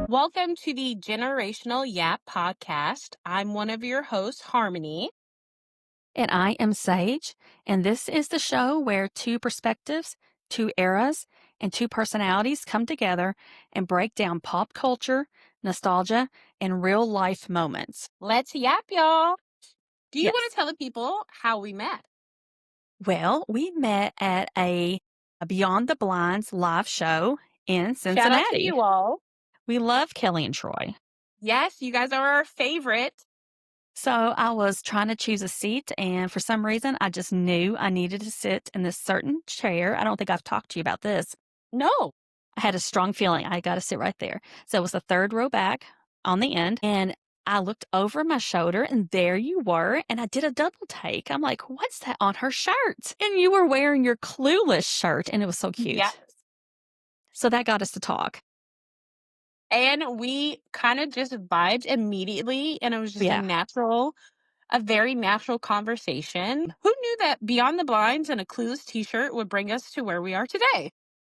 Welcome to the Generational Yap podcast. I'm one of your hosts, Harmony. And I am Sage, and this is the show where two perspectives, two eras, and two personalities come together and break down pop culture, nostalgia, and real life moments. Let's yap, y'all. Do you want Yes. to tell the people how we met? Well, we met at a Beyond the Blinds live show in Shout out to Cincinnati. you all. We love Kelly and Troy. Yes, you guys are our favorite. So I was trying to choose a seat, and for some reason, I just knew I needed to sit in this certain chair. I don't think I've talked to you about this. No. I had a strong feeling I got to sit right there. So it was the third row back on the end. And I looked over my shoulder and there you were. And I did a double take. I'm like, what's that on her shirt? And you were wearing your Clueless shirt and it was so Yes. cute. So that got us to talk. And we kind of just vibed immediately. And it was just Yeah. a very natural conversation. Who knew that Beyond the Blinds and a Clueless t shirt would bring us to where we are today?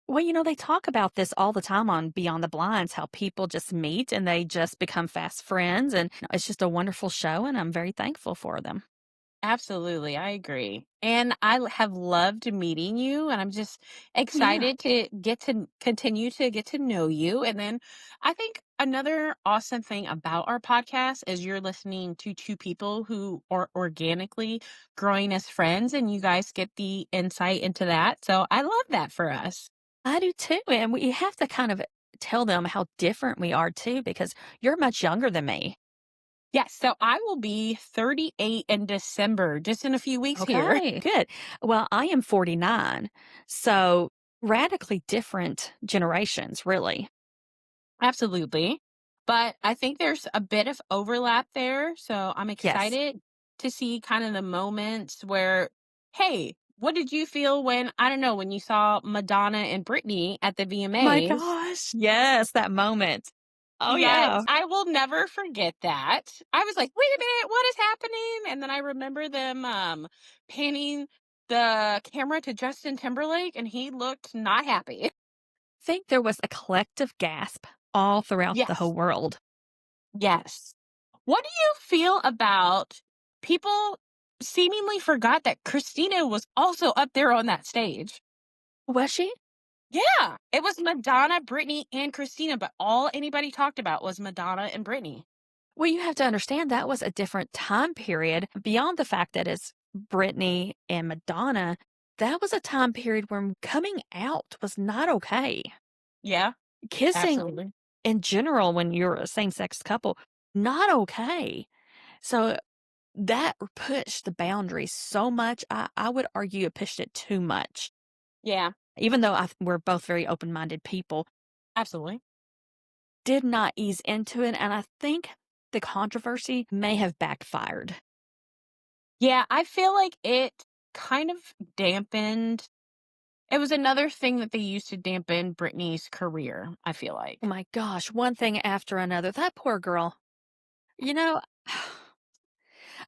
Well, they talk about this all the time on Beyond the Blinds, how people just meet and they just become fast friends. And it's just a wonderful show. And I'm very thankful for them. Absolutely, I agree. And have loved meeting you, and I'm just Yeah. excited to continue to get to know you. And then I think another awesome thing about our podcast is you're listening to two people who are organically growing as friends, and you guys get the insight into that. So I love that for us. I do too. And we have to kind of tell them how different we are too, because you're much younger than me. Yes, so I will be 38 in December, just in a few weeks here. Okay, good. Well, I am 49. So radically different generations, really. Absolutely. But I think there's a bit of overlap there. So I'm Yes. excited to see kind of the moments where, hey, what did you feel when, I don't know, when you saw Madonna and Britney at the My VMAs? gosh. Yes, that moment. Oh, Yes, yeah. I will never forget that. I was like, wait a minute, what is happening? And then I remember them panning the camera to Justin Timberlake, and he looked not happy. Think there was a collective gasp all throughout the Yes. whole world. Yes. What do you feel about people seemingly forgot that Christina was also up there on that stage? Was she? Yeah, it was Madonna, Britney, and Christina, but all anybody talked about was Madonna and Britney. Well, you have to understand that was a different time period beyond the fact that it's Britney and Madonna. That was a time period when coming out was not okay. Yeah, Kissing absolutely. in general, when you're a same sex couple, not okay. So that pushed the boundaries so much. I would argue it pushed it too much. Yeah, Even though we're both very open minded people, absolutely. did not ease into it. And I think the controversy may have backfired. Yeah, I feel like it kind of dampened. It was another thing that they used to dampen Britney's career, I feel Oh like. my gosh, one thing after another. That poor girl. You know,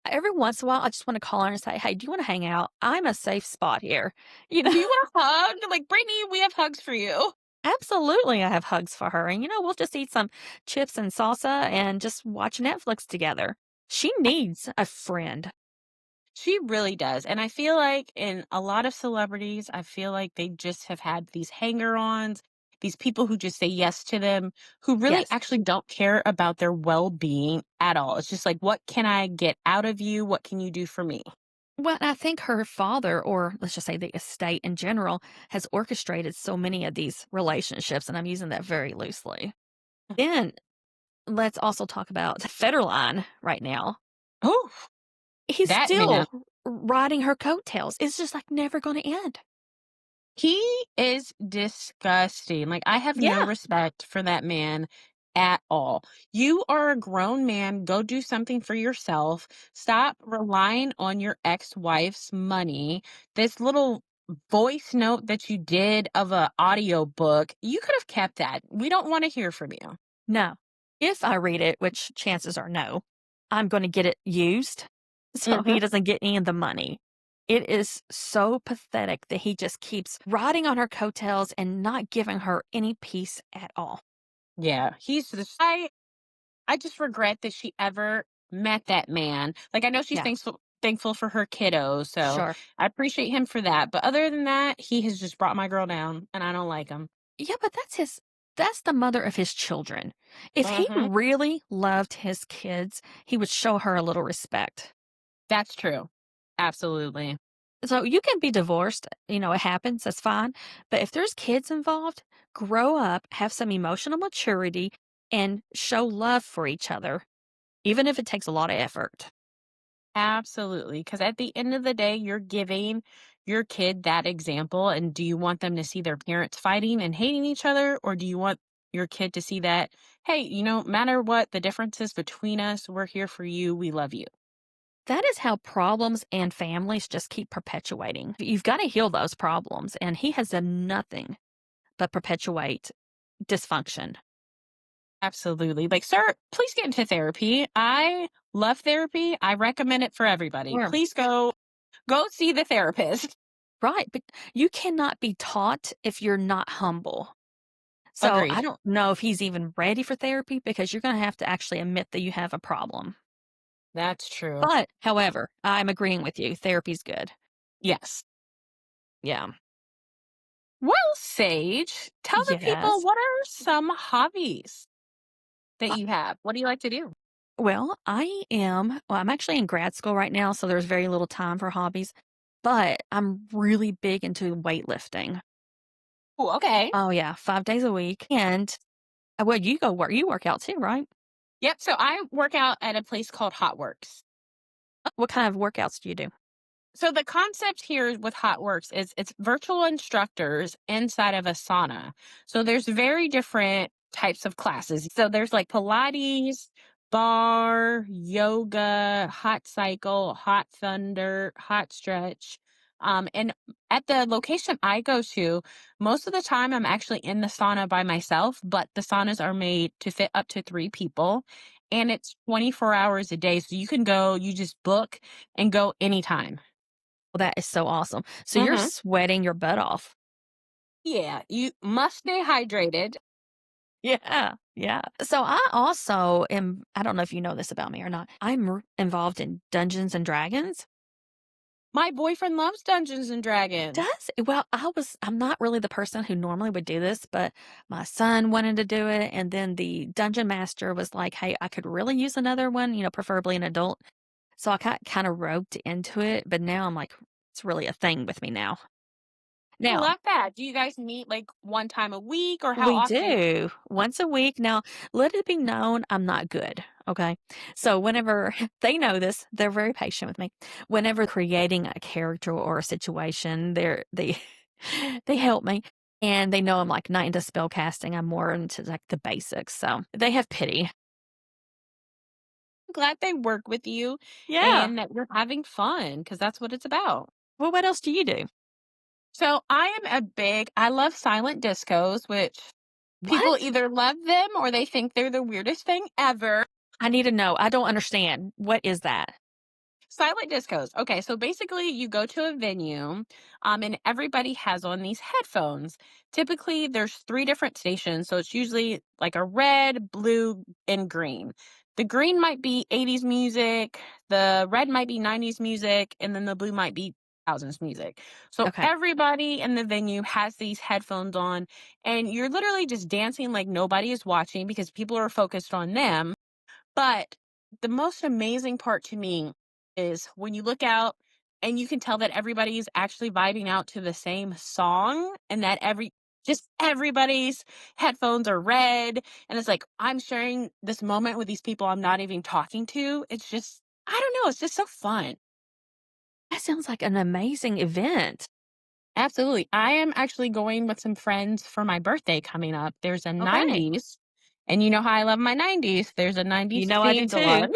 every once in a while, I just want to call her and say, "Hey, do you want to hang out? I'm a safe spot here." You know, Do you want a hug? Like, Britney, we have hugs for you. absolutely, I have hugs for her. And, we'll just eat some chips and salsa and just watch Netflix together. She needs a friend. She really does. And I feel like in a lot of celebrities, I feel like they just have had these hanger-ons, these people who just say yes to them, who really Yes. actually don't care about their well-being at all. It's just like, what can I get out of you? What can you do for me? Well, I think her father, or let's just say the estate in general, has orchestrated so many of these relationships. And I'm using that very loosely. Then let's also talk about Federline right now. Oh, He's that man. still riding her coattails. It's just like never going to end. He is disgusting. Like, I have no Yeah. respect for that man at all. You are a grown man. Go do something for yourself. Stop relying on your ex-wife's money. This little voice note that you did of a audio book, you could have kept that. We don't want to hear from you. No. If I read it, which chances are no, I'm going to get it used so he Mhm. doesn't get any of the money. It is so pathetic that he just keeps riding on her coattails and not giving her any peace at all. Yeah, he's just I just regret that she ever met that man. Like, I know she's Yeah, thankful for her kiddos, so sure. I appreciate him for that, but other than that, he has just brought my girl down, and I don't like him. Yeah, but that's the mother of his children. If he Mhm. really loved his kids, he would show her a little respect. That's true. Absolutely. So you can be divorced, it happens, that's fine. But if there's kids involved, grow up, have some emotional maturity, and show love for each other, even if it takes a lot of effort. Absolutely. Because at the end of the day, you're giving your kid that example, and do you want them to see their parents fighting and hating each other, or do you want your kid to see that, "Hey, matter what the differences between us, we're here for you, we love you." That is how problems and families just keep perpetuating. You've got to heal those problems, and he has done nothing but perpetuate dysfunction. Absolutely. Like, "Sir, please get into therapy. I love therapy. I recommend it for everybody. Sure. Please go see the therapist." Right, but you cannot be taught if you're not humble. So I Agreed. don't know if he's even ready for therapy because you're going to have to actually admit that you have a problem. That's true. But, however, I'm agreeing with you. Therapy's good. Yes. Yeah. Well, Sage, tell the people, Yes. what are some hobbies that Uh, you have? What do you like to do? I'm actually in grad school right now, so there's very little time for hobbies, but I'm really big into weightlifting. Ooh, okay. Oh, yeah, 5 days a week. And, well, you work out too, right? Yep. So I work out at a place called Hot Works. What kind of workouts do you do? So the concept here with Hot Works is it's virtual instructors inside of a sauna. So there's very different types of classes. So there's like Pilates, bar, yoga, hot cycle, hot thunder, hot stretch. And at the location I go to, most of the time I'm actually in the sauna by myself, but the saunas are made to fit up to 3 people. And it's 24 hours a day. So you can go, you just book and go anytime. Well, that is so awesome. So you're Mhm. sweating your butt off. Yeah, you must stay hydrated. Yeah, yeah. So I also am I don't know if you know this about me or not. Involved in Dungeons and Dragons. My boyfriend loves Dungeons and Dragons. Does well, I'm not really the person who normally would do this, but my son wanted to do it, and then the dungeon master was like, "Hey, I could really use another one, preferably an adult." So I got kind of roped into it, but now I'm like, it's really a thing with me now. I Now, love that. Do you guys meet like one time a week or how we often? do once a week. Now, let it be known I'm not good. Okay. So, whenever they know this, they're very patient with me. Whenever creating a character or a situation, they help me and they know I'm like not into spell casting. I'm more into like the basics. So, they have pity. I'm glad they work with you Yeah. and that you're having fun because that's what it's about. Well, what else do you do? So I love silent discos, which people What? either love them or they think they're the weirdest thing ever. I need to know. I don't understand. What is that? Silent discos. Okay, so basically you go to a venue, and everybody has on these headphones. Typically, there's 3 different stations, so it's usually like a red, blue, and green. The green might be 80s music, the red might be 90s music, and then the blue might be thousands music. So Okay. everybody in the venue has these headphones on, and you're literally just dancing like nobody is watching because people are focused on them. But the most amazing part to me is when you look out and you can tell that everybody's actually vibing out to the same song and that everybody's headphones are red and it's like I'm sharing this moment with these people I'm not even talking to. It's just I don't know, it's just so fun. That sounds like an amazing event. Absolutely. I am actually going with some friends for my birthday coming up. There's a Okay. 90s and you know how I love my 90s. There's a You 90s know I do themed too. one.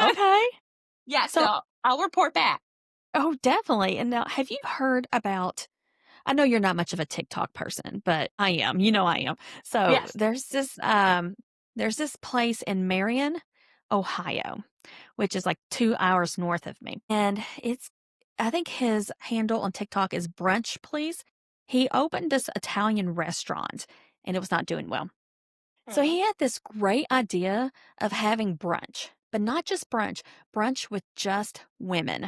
Okay. Yeah, So so I'll report back. oh, definitely. And now have you heard about I know you're not much of a TikTok person, but I am. You know I am. So Yes. there's this place in Marion, Ohio, which is like 2 hours north of me. And it's I think his handle on TikTok is brunch please. He opened this Italian restaurant and it was not doing well. So Mhm. he had this great idea of having brunch, but not just brunch, brunch with just women.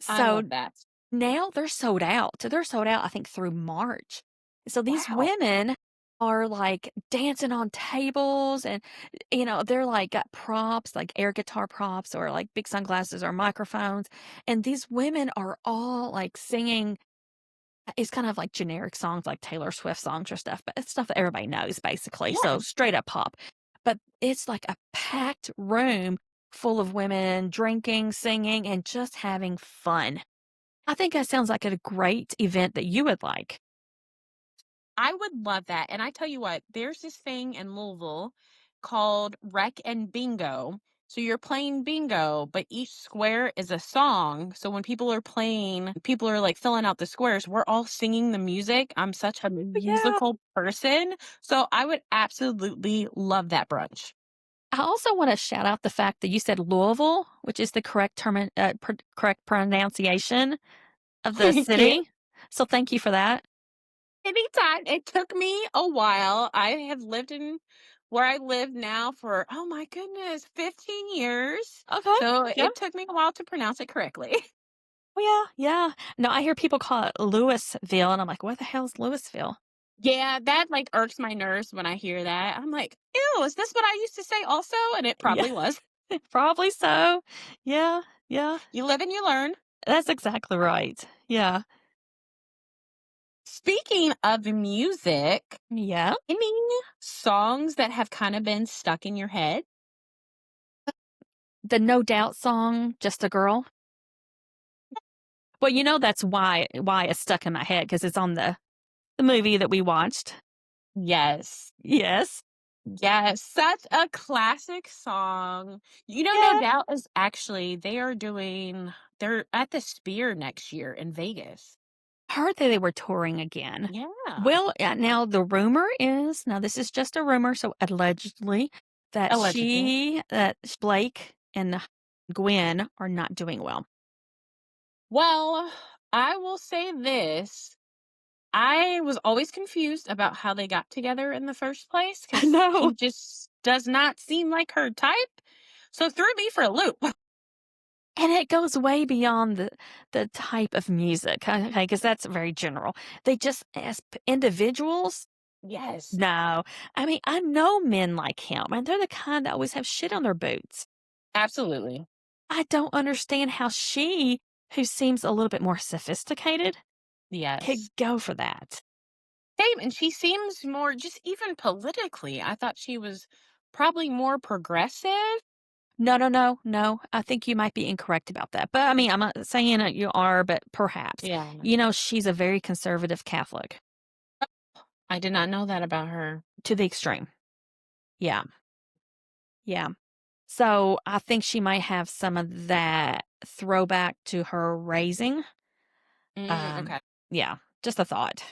I So love that. now they're sold out. So they're sold out, I think, through March. So these Wow. women are like dancing on tables and, they're like got props, like air guitar props or like big sunglasses or microphones. And these women are all like singing. It's kind of like generic songs like Taylor Swift songs or stuff, but it's stuff that everybody knows basically. So Yes. straight up pop. But it's like a packed room full of women drinking, singing, and just having fun. I think that sounds like a great event that you would like. I would love that. And I tell you what, there's this thing in Louisville called Rec and Bingo. So you're playing bingo, but each square is a song. So when people are playing, people are like filling out the squares. We're all singing the music. I'm such a Yeah. musical person. So I would absolutely love that brunch. I also want to shout out the fact that you said Louisville, which is the correct pronunciation of the Thank you. city. So thank you for that. Anytime. It took me a while. I have lived in where I live now for, oh my goodness, 15 years. Okay. So Yeah. it took me a while to pronounce it correctly. Oh yeah. Yeah. No, I hear people call it Louisville, and I'm like, what the hell is Louisville? Yeah, that like irks my nerves when I hear that. I'm like, ew, is this what I used to say also? And it Yeah. probably was. Probably so. Yeah. Yeah. You live and you learn. That's exactly right. Yeah. Speaking of music, Yeah. any songs that have kind of been stuck in your head? The No Doubt song, Just a Girl. Well, that's why it's stuck in my head because it's on the movie that we watched. Yes. Yes. Yes, such a classic song. No Yeah. doubt is actually they're at the Sphere next year in Vegas. Heard that they were touring again. Yeah. Well, now the rumor is, now this is just a rumor, so allegedly, Allegedly. that Blake and Gwen are not doing well. Well, I will say this. I was always confused about how they got together in the first place I because know. he just does not seem like her type. So threw me for a loop. And it goes way beyond the type of music, okay? Because that's very general. They just, as individuals, Yes, no. I mean, I know men like him, and they're the kind that always have shit on their boots. absolutely. I don't understand how she, who seems a little bit more sophisticated, could Yes. go for that. Same, and she seems more just even politically, I thought she was probably more progressive. No, no, no, no. I think you might be incorrect about that. But I mean, I'm not saying that you are, but perhaps. Yeah. She's a very conservative Catholic I did not know that about her. to the extreme. Yeah. Yeah. So I think she might have some of that throwback to her raising. Um, Okay. yeah, just a thought.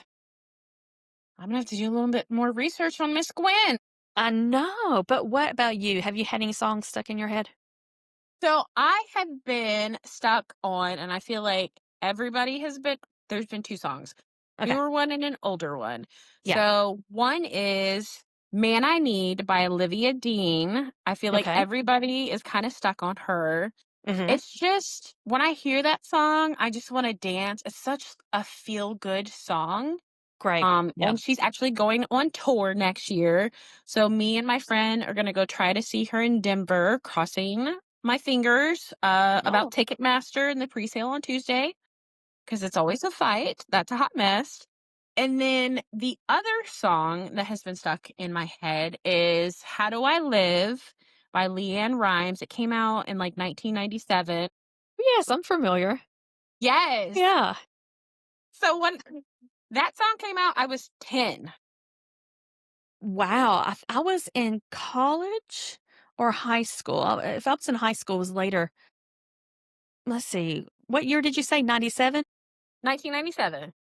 I'm gonna have to do a little bit more research on Miss Gwen. I know, but what about you? Have you had any songs stuck in your head? So I have been stuck on, and I feel like everybody has been, there's been two songs, Okay. newer one and an older one. Yeah. So one is Man I Need by Olivia Dean. I feel like Okay. everybody is kind of stuck on her. Mhm. It's just when I hear that song, I just wanna dance. It's such a feel good song. Great. Yeah. And she's actually going on tour next year. So me and my friend are gonna go try to see her in Denver, crossing my fingers, about Oh. Ticketmaster and the presale on Tuesday, because it's always a fight. That's a hot mess. And then the other song that has been stuck in my head is How Do I Live by Leanne Rimes. It came out in, like, 1997. Yes, I'm familiar. Yes. Yeah. So when that song came out, I was 10. Wow. I was in college or high school. If I was in high school, it was later. Let's see. What year did you say? 97? 1997.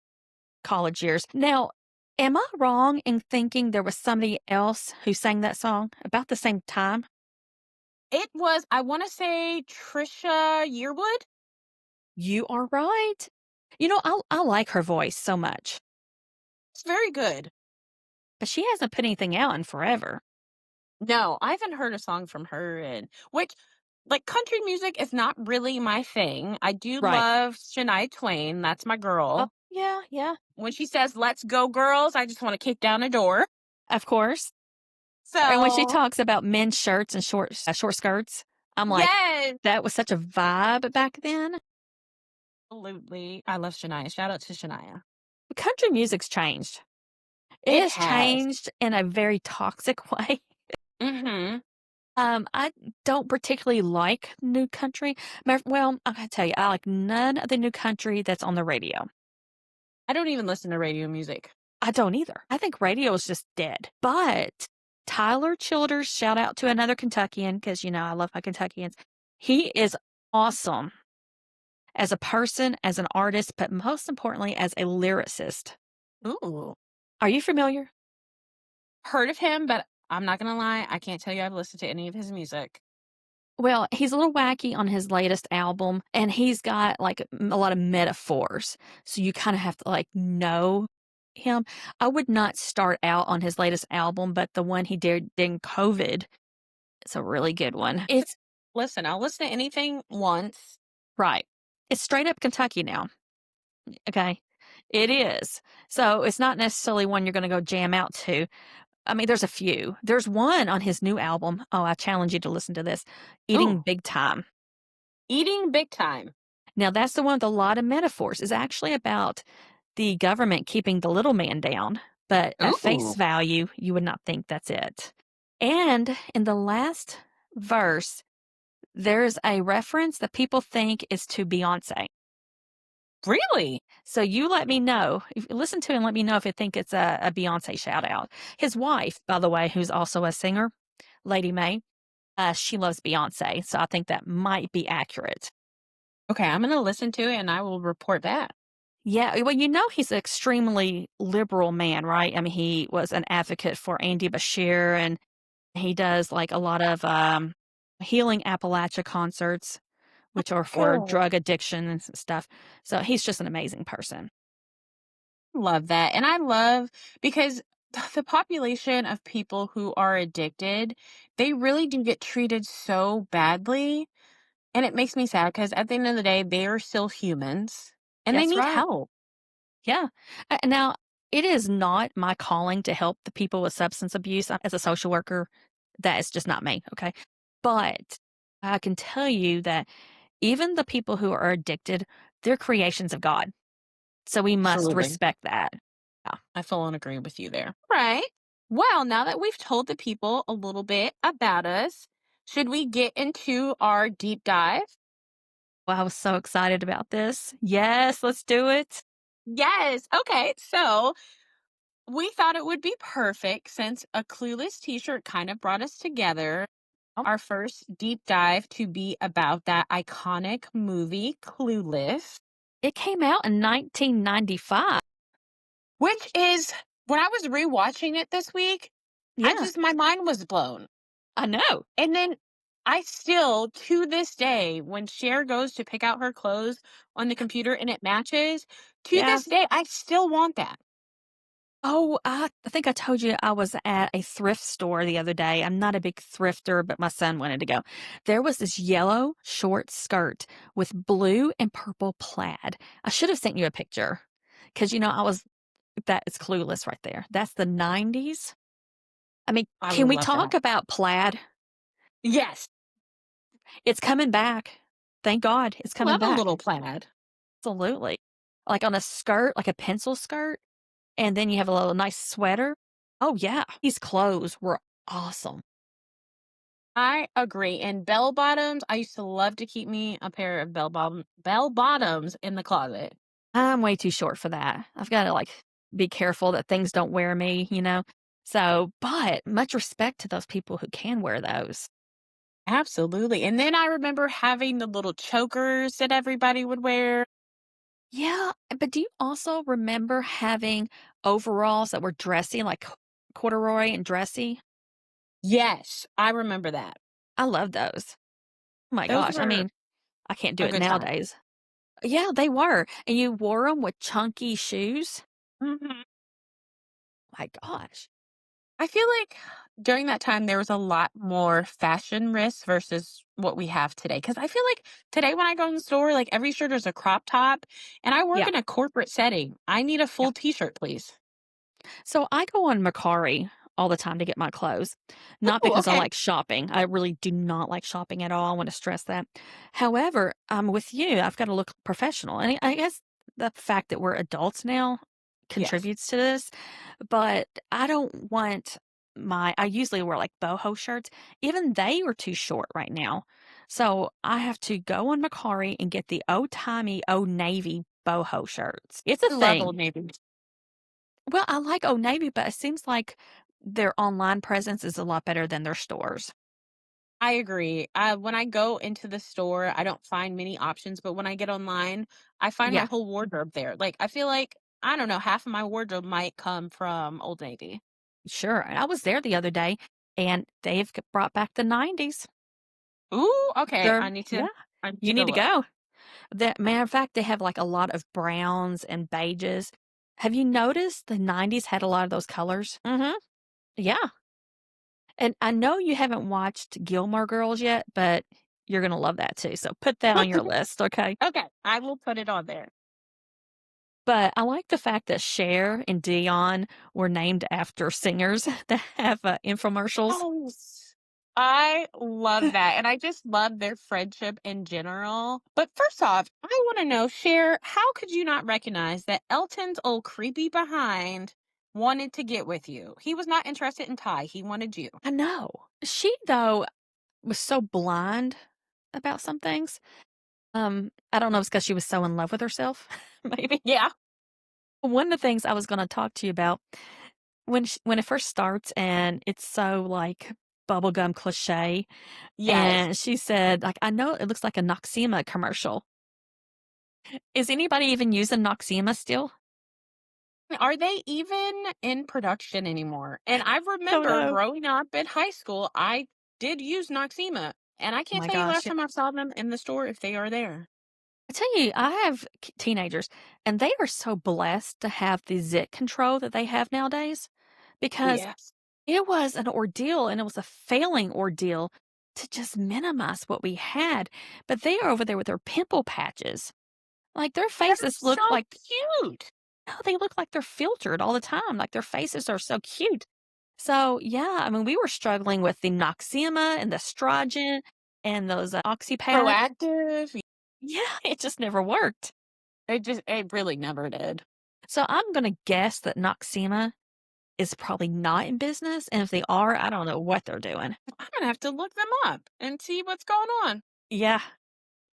College years. Now, am I wrong in thinking there was somebody else who sang that song about the same time? It was, I wanna say, Trisha Yearwood? You are right. I like her voice so much. It's very good. but she hasn't put anything out in forever. No, I haven't heard a song from her in which like country music is not really my thing. I do Right. love Shania Twain. That's my Oh, girl. yeah, yeah, When she says, "Let's go, girls," I just want to kick down a door. of course. And when she So, talks about men's shirts and short skirts, I'm like, yes, that was such a vibe back then. absolutely. I love Shania. Shout out to Shania. Country music's changed. It It has has. changed in a very toxic way. Mhm. I don't particularly like new country. Well, I gotta tell you, I like none of the new country that's on the radio. I don't even listen to radio music. I don't either. I think radio is just dead. But Tyler Childers, shout out to another Kentuckian because, I love my Kentuckians. He is awesome as a person, as an artist, but most importantly, as a lyricist. Ooh. Are you familiar? Heard of him, but I'm not gonna lie, I can't tell you I've listened to any of his music. Well, he's a little wacky on his latest album, and he's got like a lot of metaphors. So you kind of have to like know him. I would not start out on his latest album, but the one he did in COVID, it's a really good one. It's Listen, I'll listen to anything once. right. It's straight up Kentucky now. Okay. It is. So it's not necessarily one you're going to go jam out to. I mean, there's a few. There's one on his new album. Oh, I challenge you to listen to this Eating Ooh, Big Time. eating big time. Now, that's the one with a lot of metaphors. It's actually about the government keeping the little man down, but at face Ooh, value, you would not think that's it. And in the last verse, there's a reference that people think is to Beyonce. really? So you let me know. If you listen to it and let me know if you think it's a Beyonce shout out. His wife, by the way, who's also a singer, Lady May, she loves Beyonce. So I think that might be accurate. Okay, I'm gonna listen to it and I will report back. Yeah, well, he's an extremely liberal man, right? I mean, he was an advocate for Andy Bashir, and he does like a lot of healing Appalachia concerts, which are for Oh, drug addiction and stuff. So he's just an amazing person. love that. And I love because the population of people who are addicted, they really do get treated so badly. And it makes me sad because at the end of the day, they are still humans and they That's need right. help. Yeah. Now, it is not my calling to help the people with substance abuse. As a social worker, that is just not me. Okay. But I can tell you that even the people who are addicted, they're creations of God. So we must Absolutely. respect that. Yeah. I full on agree with you there. Right. Well, now that we've told the people a little bit about us, should we get into our deep dive? Well, I was so excited about this. Yes, let's do it. Yes. Okay. So we thought it would be perfect since a Clueless t shirt kind of brought us together. Oh, Our first deep dive to be about that iconic movie, Clueless, it came out in 1995. which is when I was rewatching it this week, Yeah, my mind was blown. I know. And then I still, to this day, when Cher goes to pick out her clothes on the computer and it matches, to Yeah. this day, I still want that. Oh, I think I told you I was at a thrift store the other day. I'm not a big thrifter, but my son wanted to go. There was this yellow short skirt with blue and purple plaid. I should have sent you a picture because, that is Clueless right there. That's the 90s. I mean, I can would we love talk that. about plaid? Yes. It's coming back. Thank God it's I coming love a back. little plaid. Absolutely. Like on a skirt, like a pencil skirt, and then you have a little nice sweater. Oh, yeah. These clothes were awesome. I agree. And bell bottoms, I used to love to keep me a pair of bell bottoms in the closet. I'm way too short for that. I've got to like be careful that things don't wear me. So, but much respect to those people who can wear those. Absolutely. And then I remember having the little chokers that everybody would wear. Yeah, but do you also remember having overalls that were dressy, like corduroy and dressy? Yes, I remember that. I love those. Oh my Those gosh. I were mean, I can't do a it good time. nowadays. Yeah, they were. And you wore them with chunky shoes. Mhm. My gosh. I feel like during that time there was a lot more fashion risks versus what we have today. Because I feel like today when I go in the store, like every shirt is a crop top, and I work Yeah, in a corporate setting. I need a yeah. full T-shirt, please. So I go on Mercari all the time to get my clothes, not Oh, because I okay. like shopping. I really do not like shopping at all. I want to stress that. However, I'm with you. I've got to look professional. And I guess the fact that we're adults now Yes. contributes to this, but I don't want I usually wear like boho shirts. Even they are too short right now. So I have to go on Mercari and get the old timey, old navy boho shirts. It's a I love Old thing. Navy. Well, I like Old Navy, but it seems like their online presence is a lot better than their stores. I agree. When I go into the store, I don't find many options, but when I get online, I find my Yeah, whole wardrobe there. Like, I feel like, I don't know, half of my wardrobe might come from Old Navy. sure. And I was there the other day and they've brought back the 90s. Ooh, okay. They're yeah, I need to you need go to look. go. The matter of fact, they have like a lot of browns and beiges. Have you noticed the 90s had a lot of those colors? Mhm. Yeah. And I know you haven't watched Gilmore Girls yet, but you're going to love that too. So put that on your list, okay? Okay, I will put it on there. But I like the fact that Cher and Dion were named after singers that have, infomercials. Yes. I love that, and I just love their friendship in general. But first off, I wanna know, Cher, how could you not recognize that Elton's old creepy behind wanted to get with you? He was not interested in Ty, he wanted you. I know. She, though, was so blind about some things. I don't know if it's because she was so in love with herself, maybe. Yeah. One of the things I was gonna talk to you about when it first starts and it's so, like, bubblegum cliche, Yes. and she said, like, "I know it looks like a Noxzema commercial." Is anybody even using Noxzema still? Are they even in production anymore? And I I don't remember know. growing up in high school, I did use Noxzema, and I Oh can't my tell you gosh, last yeah. time I saw them in the store if they are there. I tell you, I have teenagers, and they are so blessed to have the zit control that they have nowadays because Yes. it was an ordeal and it was a failing ordeal to just minimize what we had. But they are over there with their pimple patches. Like their They're faces so look like, cute. oh, they look like they're filtered all the time. Like their faces are so cute. So, yeah, I mean, we were struggling with the Noxema and the Strongyne and those oxy pads. Proactive. Yeah, it just never worked. It really never did. So I'm going to guess that Noxema is probably not in business, and if they are, I don't know what they're doing. I'm gonna have to look them up and see what's going on. Yeah,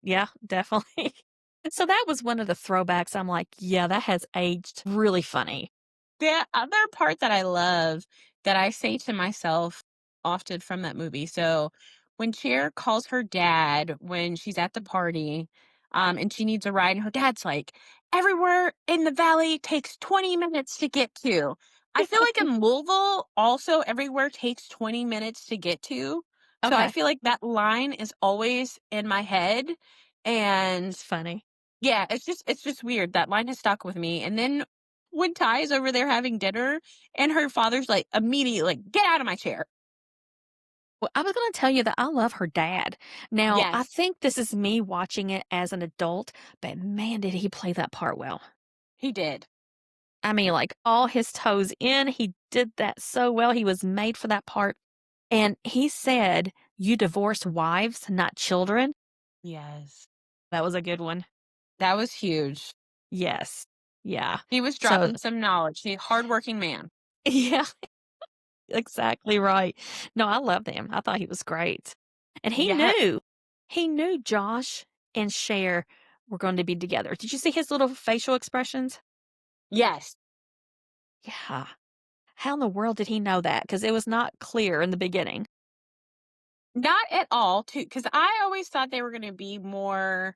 yeah, definitely. So that was one of the throwbacks. I'm like, yeah, that has aged really funny. The other part that I love that I say to myself often from that movie, so when Cher calls her dad when she's at the party, and she needs a ride, and her dad's like, "Everywhere in the valley takes 20 minutes to get to." I feel like in Louisville, also everywhere takes 20 minutes to get to. So I Okay, feel like that line is always in my head, and it's funny. yeah, it's just weird. That line has stuck with me. And then when Ty's over there having dinner and her father's like immediately like, "Get out of my chair." Well, I was going to tell you that I love her dad. Now, I Yes, think this is me watching it as an adult, but man, did he play that part well. he did. I mean, like all his toes in, he did that so well. He was made for that part. And he said, "You divorce wives, not children." Yes. That was a good one. That was huge. Yes. Yeah. He was So, dropping some knowledge. He hardworking man. yeah, exactly right. No, I loved him. I thought he was great. And Yeah. he knew Josh and Cher were going to be together. Did you see his little facial expressions? Yes. Yeah. How in the world did he know that? Because it was not clear in the beginning. Not at all, too, because I always thought they were gonna be more,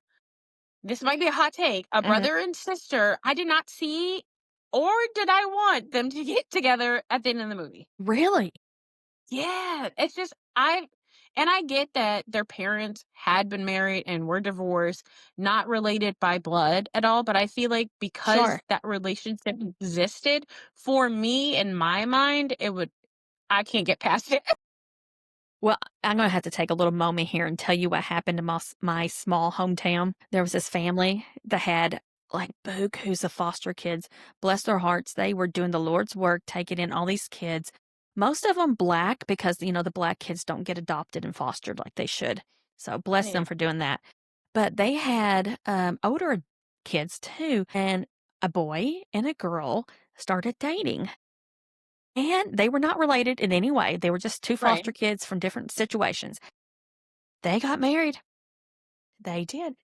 this might be a hot take, a Uh, brother and sister. I did not see or did I want them to get together at the end of the movie. really? Yeah, it's just I get that their parents had been married and were divorced, not related by blood at all, but I feel like because Sure. that relationship existed, for me in my mind, I can't get past it. Well, I'm gonna have to take a little moment here and tell you what happened in my small hometown. There was this family that had, like, who's of foster kids. Bless their hearts, they were doing the Lord's work, taking in all these kids, most of them Black because, the Black kids don't get adopted and fostered like they should. So bless them Yeah. for doing that. But they had, older kids too, and a boy and a girl started dating. And they were not related in any way. They were just 2 Right. foster kids from different situations. They got married. They did.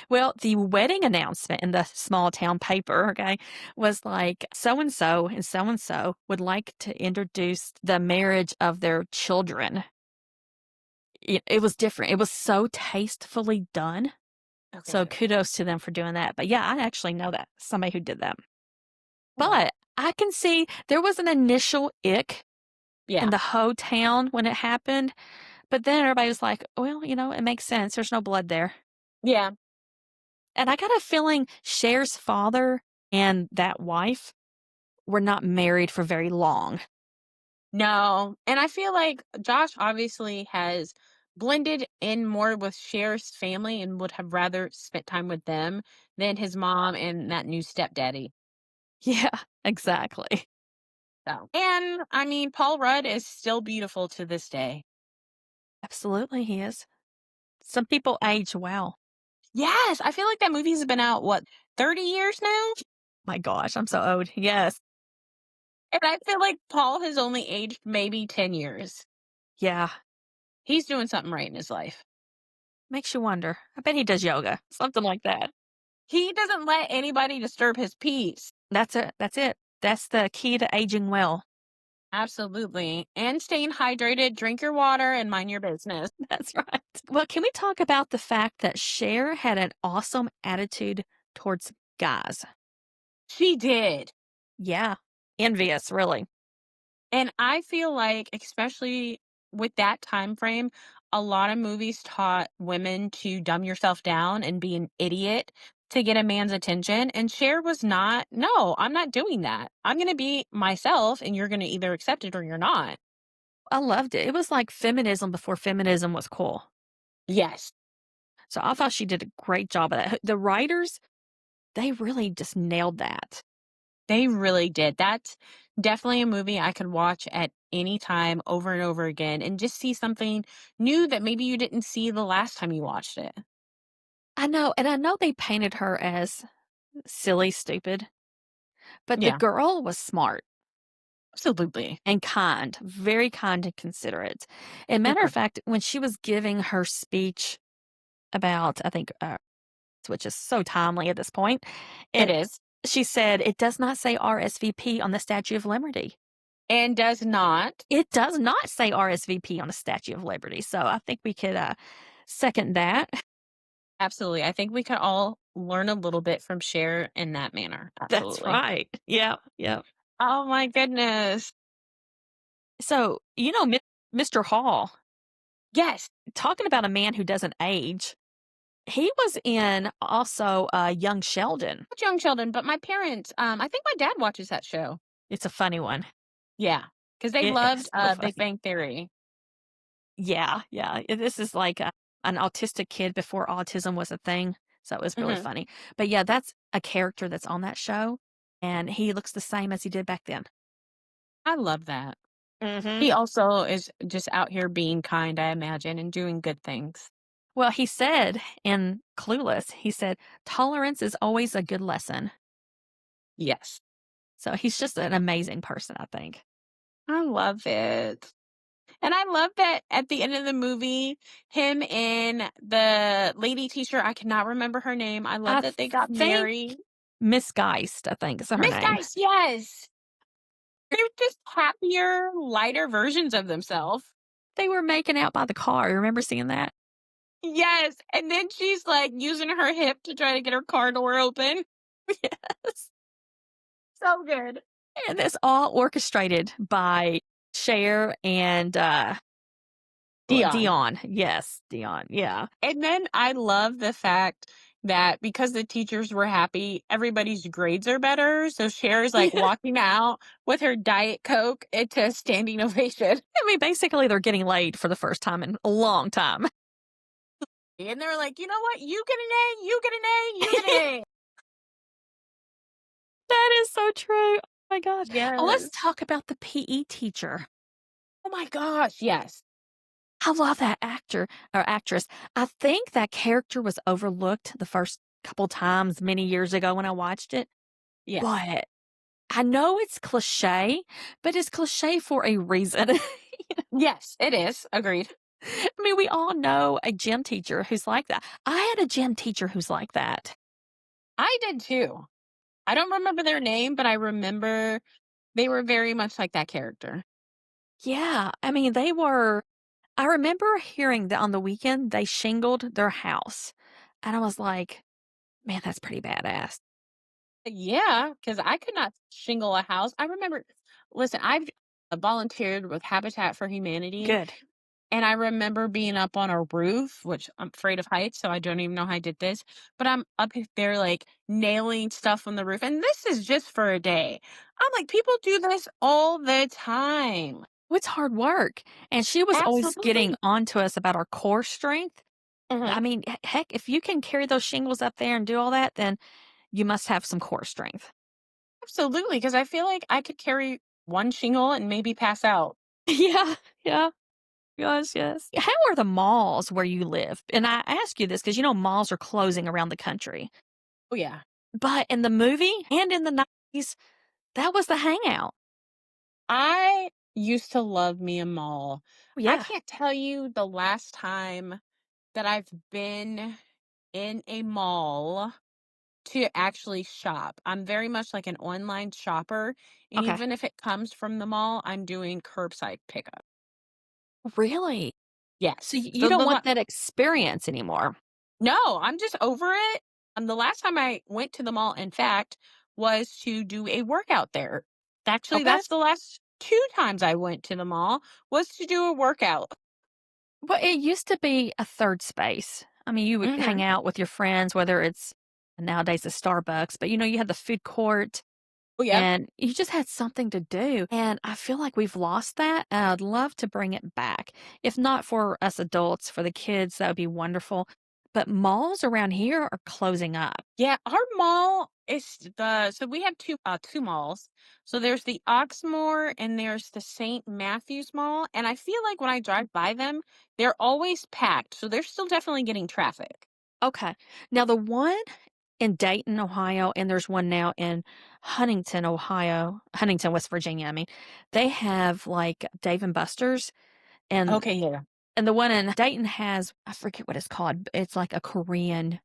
Well, the wedding announcement in the small town paper, okay, was like so and so would like to introduce the marriage of their children. It was different. It was so tastefully done. Okay, So good. kudos to them for doing that. But yeah, I actually know that somebody who did that. Aw. But I can see there was an initial ick in Yeah. the whole town when it happened. But then everybody was like, well, it makes sense. There's no blood there. Yeah. And I got a feeling Cher's father and that wife were not married for very long. No, and I feel like Josh obviously has blended in more with Cher's family and would have rather spent time with them than his mom and that new stepdaddy. Yeah, exactly. So, and I mean, Paul Rudd is still beautiful to this day. Absolutely, he is. Some people age well. Yes, I feel like that movie's been out, what, 30 years now? My gosh, I'm so old. Yes. And I feel like Paul has only aged maybe 10 years. Yeah. He's doing something right in his life. Makes you wonder. I bet he does yoga, something like that. He doesn't let anybody disturb his peace. That's it. That's it. That's the key to aging well. Absolutely. And staying hydrated, drink your water, and mind your business. That's right. Well, can we talk about the fact that Cher had an awesome attitude towards guys? She did. Yeah. Envious, really. And I feel like, especially with that time frame, a lot of movies taught women to dumb yourself down and be an idiot to get a man's attention. And Cher was not, no, I'm not doing that. I'm going to be myself and you're going to either accept it or you're not. I loved it. It was like feminism before feminism was cool. Yes, So I thought she did a great job of that. The writers, they really just nailed that. they really did. That's definitely a movie I could watch at any time over and over again and just see something new that maybe you didn't see the last time you watched it. I know, and I know they painted her as silly, stupid, but the Yeah, girl was smart absolutely. and kind, very kind and considerate. And matter of Super. fact, when she was giving her speech about, I think, which is so timely at this point, It it is. she said, "It does not say RSVP on the Statue of Liberty." And does not. It does not say RSVP on the Statue of Liberty, so I think we could, second that. Absolutely. I think we could all learn a little bit from Cher in that manner. That's Absolutely. right. Yeah, yeah. Oh my goodness. So, Mr. Hall, Yes. talking about a man who doesn't age, he was in also, Young Sheldon. Not Young Sheldon, but my parents, I think my dad watches that show. It's a funny one. Yeah. Because they It loved is so Big funny. Bang Theory. Yeah, yeah. This is like an autistic kid before autism was a thing. So it was really Hmm. funny. But yeah, that's a character that's on that show. And he looks the same as he did back then. I love that. Hmm. He also is just out here being kind, I imagine, and doing good things. Well, he said in Clueless, he said, tolerance is always a good lesson. Yes. So he's just an amazing person, I think. I love it. And I love that at the end of the movie, him and the lady teacher, I cannot remember her name. I love I that they got think married. Miss Geist, I think is her Miss name. Dice, yes. They're just happier, lighter versions of themselves. They were making out by the car. You remember seeing that? Yes, and then she's, like, using her hip to try to get her car door open. Yes. So good. And it's all orchestrated by Cher and Dion. Dion. Yes, Dion. Yeah. And then I love the fact that because the teachers were happy, everybody's grades are better. So Cher's like walking out with her Diet Coke into a standing ovation. I mean, basically, they're getting laid for the first time in a long time. And they're like, you know what? You get an A, you get an A, you get an A. That is so true. Oh my gosh. Oh, let's Yes. talk about the PE teacher. Oh my gosh. Yes. I love that actor or actress. I think that character was overlooked the first couple times many years ago when I watched it, Yes. but I know it's cliche, but it's cliche for a reason. Yes, it is. Agreed. I mean, we all know a gym teacher who's like that. I had a gym teacher who's like that. I did too. I don't remember their name, but I remember they were very much like that character. Yeah, I mean, they were I remember hearing that on the weekend they shingled their house, and I was like, "Man, that's pretty badass." Yeah, because I could not shingle a house. I remember, listen, I've volunteered with Habitat for Humanity, Good. and I remember being up on a roof, which I'm afraid of heights, so I don't even know how I did this. But I'm up there like nailing stuff on the roof, and this is just for a day. I'm like, people do this all the time. Well, it's hard work, and she was always getting Absolutely. on to us about our core strength. Mhm. I mean, heck, if you can carry those shingles up there and do all that, then you must have some core strength. Absolutely, because I feel like I could carry one shingle and maybe pass out. Yeah, yeah. Gosh, yes. How are the malls where you live? And I ask you this because malls are closing around the country. Oh yeah. But in the movie and in the 90s, that was the hangout. I used to love me a mall. Oh, I yeah. can't tell you the last time that I've been in a mall to actually shop. I'm very much like an online shopper, and Okay. even if it comes from the mall, I'm doing curbside pickup. Really? So Yes. you don't want that experience anymore. No, I'm just over it. The last time I went to the mall, in fact, was to do a workout there. Actually, Okay. that's the last 2 times I went to the mall was to do a workout. Well, it used to be a third space. I mean, you would hang Mhm. out with your friends, whether it's nowadays a Starbucks, but you had the food court Oh, yep. and you just had something to do. And I feel like we've lost that. And I'd love to bring it back. If not for us adults, for the kids, that would be wonderful. But malls around here are closing up. Yeah, our mall is so we have 2 malls. So there's the Oxmoor and there's the St. Matthews Mall, and I feel like when I drive by them, they're always packed, so they're still definitely getting traffic. Okay. Now, the one in Dayton, Ohio, and there's one now in Huntington, Ohio, Huntington, West Virginia. I mean, they have like Dave and Buster's, and Okay, yeah. the one in Dayton has I forget what it's called. But it's like a Korean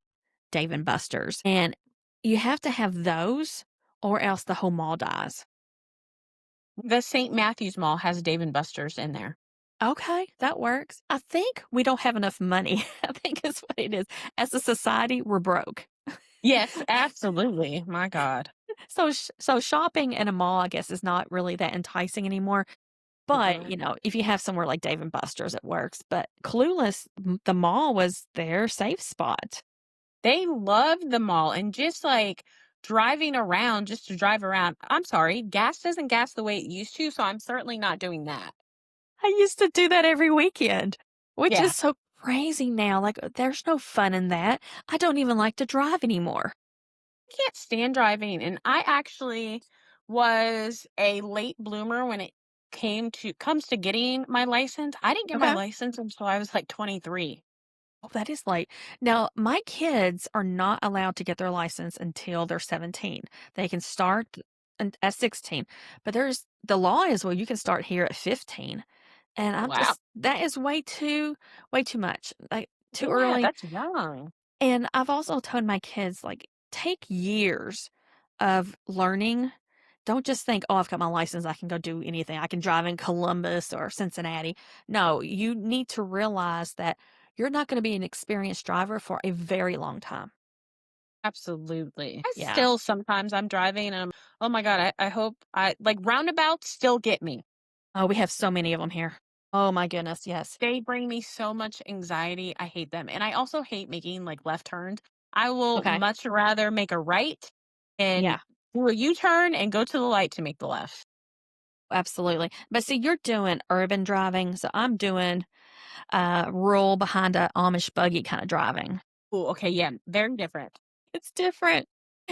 Dave and Buster's, and you have to have those, or else the whole mall dies. The St. Matthews Mall has Dave& and Buster's in there. Okay, that works. I think we don't have enough money. I think is what it is. As a society, we're broke. Yes, absolutely. My god. So shopping in a mall, I guess, is not really that enticing anymore. But, Mm-mm. if you have somewhere like Dave& and Buster's, it works. But Clueless, the mall was their safe spot. They love the mall and just, like, driving around just to drive around. I'm sorry, gas doesn't gas the way it used to, so I'm certainly not doing that. I used to do that every weekend, which Yeah. is so crazy now. Like, there's no fun in that. I don't even like to drive anymore. Can't stand driving, and I actually was a late bloomer when it comes to getting my license. I didn't get my Okay. license until I was, like, 23. Oh, that is late. Now, my kids are not allowed to get their license until they're 17. They can start at 16, but the law is, well, you can start here at 15. And I'm Wow. just, that is way too much, like too Yeah, early. that's young. And I've also told my kids, like, take years of learning. Don't just think, oh, I've got my license. I can go do anything. I can drive in Columbus or Cincinnati. No, you need to realize that you're not going to be an experienced driver for a very long time. Absolutely. I Yeah. still sometimes I'm driving and I'm, "Oh my god, I hope I" like, roundabouts still get me. Oh, we have so many of them here. Oh my goodness. Yes. They bring me so much anxiety, I hate them, and I also hate making, like, left turns. I will Okay. much rather make a right and Yeah, do a U-turn and go to the light to make the left. absolutely. But see, you're doing urban driving, so I'm doing rural behind a Amish buggy kind of driving. Ooh, okay, yeah, very different. It's different.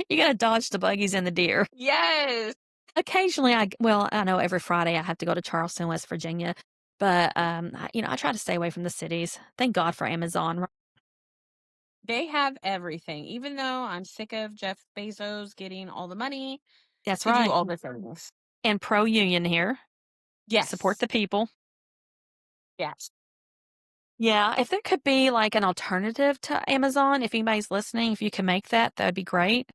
You got to dodge the buggies and the deer. Yes, Occasionally, well, I know every Friday I have to go to Charleston, West Virginia, but I try to stay away from the cities. Thank God for Amazon. they have everything. Even though I'm sick of Jeff Bezos getting all the money That's to do right. all the things. And pro union here. Support Yes, the people. yes. Yeah, if there could be like an alternative to Amazon, if anybody's listening, if you can make that, that'd be great.